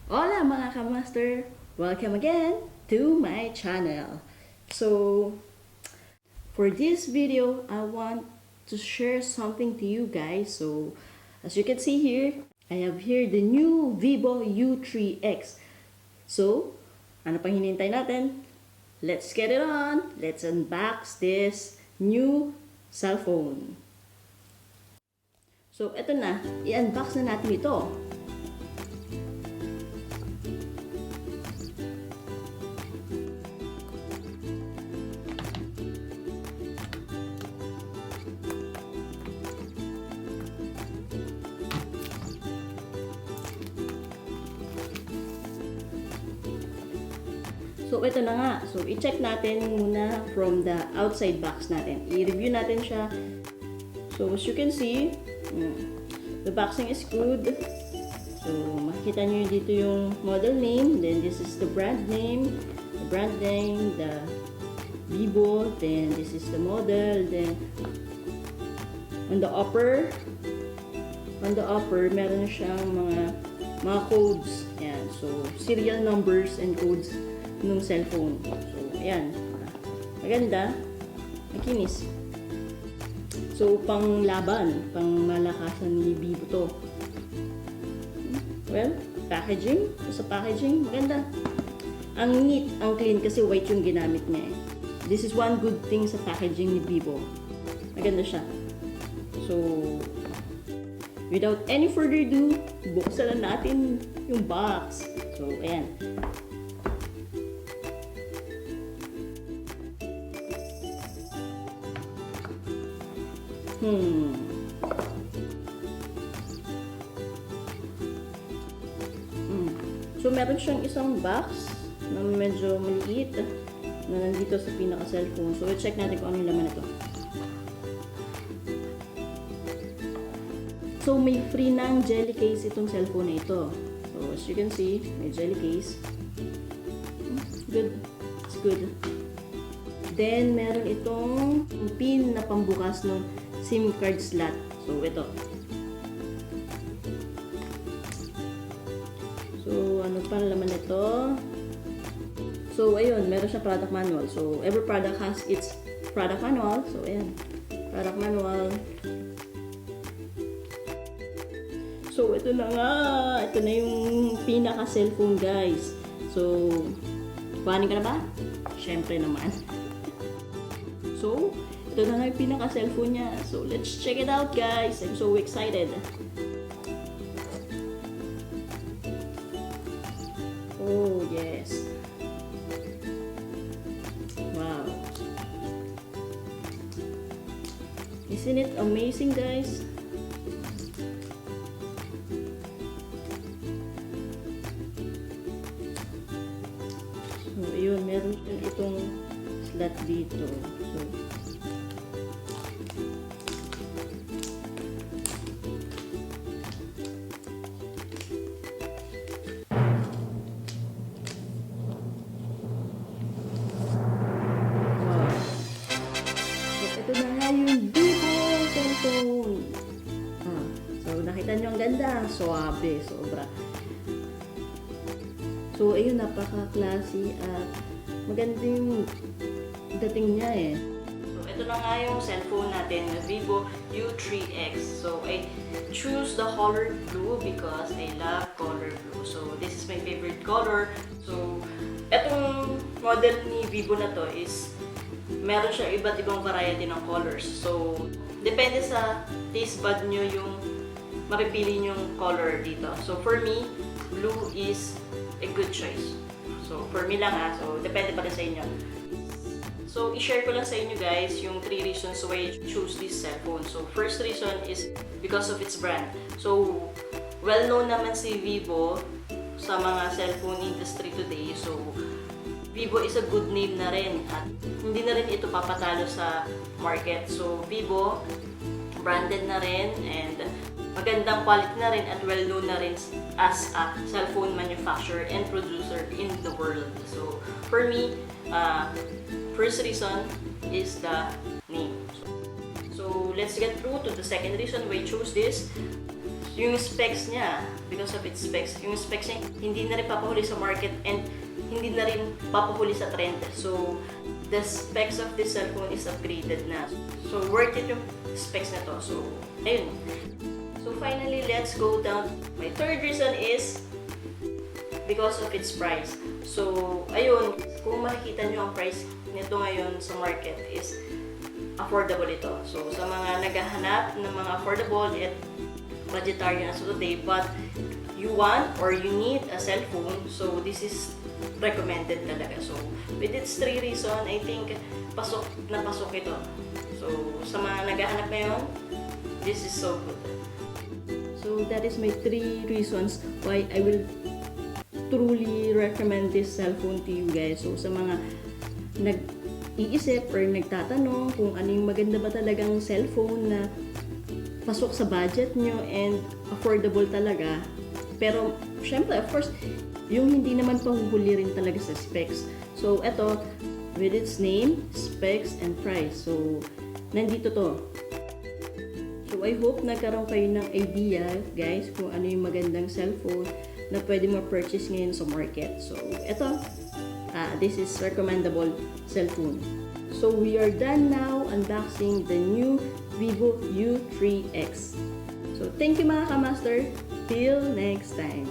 Hola mga kamaster! Welcome again to my channel. So, for this video, I want to share something to you guys. So, as you can see here, I have here the new Vivo U3X. So, ano pang hinihintay natin? Let's get it on! Let's unbox this new cellphone. So, eto na. I-unbox na natin ito. So, ito na nga. So, i-check natin muna from the outside box natin. I-review natin siya. So, as you can see, the boxing is good. So, makikita nyo dito yung model name. Then, this is the brand name. The Vivo. Then, this is the model. Then, on the upper, meron siyang mga codes. Yan. So, serial numbers and codes ng cellphone. So, ayan. Maganda. Makinis. So, pang laban, pang malakasan ni Vivo to. Well, packaging. Sa packaging, maganda. Ang neat, ang clean kasi white yung ginamit niya eh. This is one good thing sa packaging ni Vivo. Maganda siya. So, without any further ado, buksan na natin yung box. So, ayan. So, meron siyang isang box na medyo maliit na nandito sa pinaka-cellphone. So, check natin kung ano yung laman nito. So, may free ng jelly case itong cellphone na ito. So, as you can see, may jelly case. Good. It's good. Then, meron itong pin na pambukas ng SIM card slot. So, ito. So, ano pa laman nito? So, ayun, meron siya product manual. So, every product has its product manual. So, ayan. Product manual. So, ito na nga. Ito na yung pinaka-cellphone, guys. So, kuhanin ka na ba? Syempre naman. So, ito na nga yung pinaka-cellphone niya. So, let's check it out, guys. I'm so excited. Oh, yes. Wow. Isn't it amazing, guys? So, ayun. Meron itong slot dito. So, ito na nga yung Vivo cellphone. So, nakita nyo ang ganda. Suabe, sobra. So, ayun, napaka-classy at maganda yung dating niya eh. So, ito na nga yung cellphone natin, Vivo U3X. So, I choose the color blue because I love color blue. So, this is my favorite color. So, etong model ni Vivo na to is meron siya iba't ibang variety ng colors. So, depende sa taste bud nyo yung mapipili nyong color dito. So, for me, blue is a good choice. So, for me lang So, depende pa rin sa inyo. So, i-share ko lang sa inyo guys yung 3 reasons why I choose this cellphone. So, first reason is because of its brand. So, well-known naman si Vivo sa mga cellphone industry today. So, Vivo is a good name na rin at hindi na rin ito papatalo sa market. So, Vivo, branded na rin and magandang quality na rin at well-known na rin as a cellphone manufacturer and producer in the world. So, for me, first reason is the name. So, let's get through to the second reason why I chose this. yung specs niya, because of its specs, yung specs niya hindi na rin papahuli sa market and hindi na rin papahuli sa trend. So, the specs of this cellphone is upgraded na. So, worth it yung specs na to. So, ayun. So, finally, let's go down. My third reason is because of its price. So, ayun, kung makikita nyo ang price nito ngayon sa market is affordable ito. So, sa mga naghahanap ng mga affordable at budgetarian as today, but you want or you need a cellphone, so this is recommended talaga. So, with its 3 reason, I think pasok na pasok ito. So, sa mga naghahanap ngayon, this is so good. So, that is my 3 reasons why I will truly recommend this cellphone to you guys. So, sa mga nag-iisip or nagtatanong kung ano yung maganda ba talagang cellphone na pasok sa budget nyo and affordable talaga. Pero, syempre, of course, yung hindi naman pahuhuli rin talaga sa specs. So, eto, with its name, specs, and price. So, nandito to. So, I hope nagkaroon kayo ng idea, guys, kung ano yung magandang cellphone na pwede ma-purchase ngayon sa market. So, eto, this is recommendable cellphone. So, we are done now unboxing the new Vivo U3X. So, thank you mga kamaster. Till next time.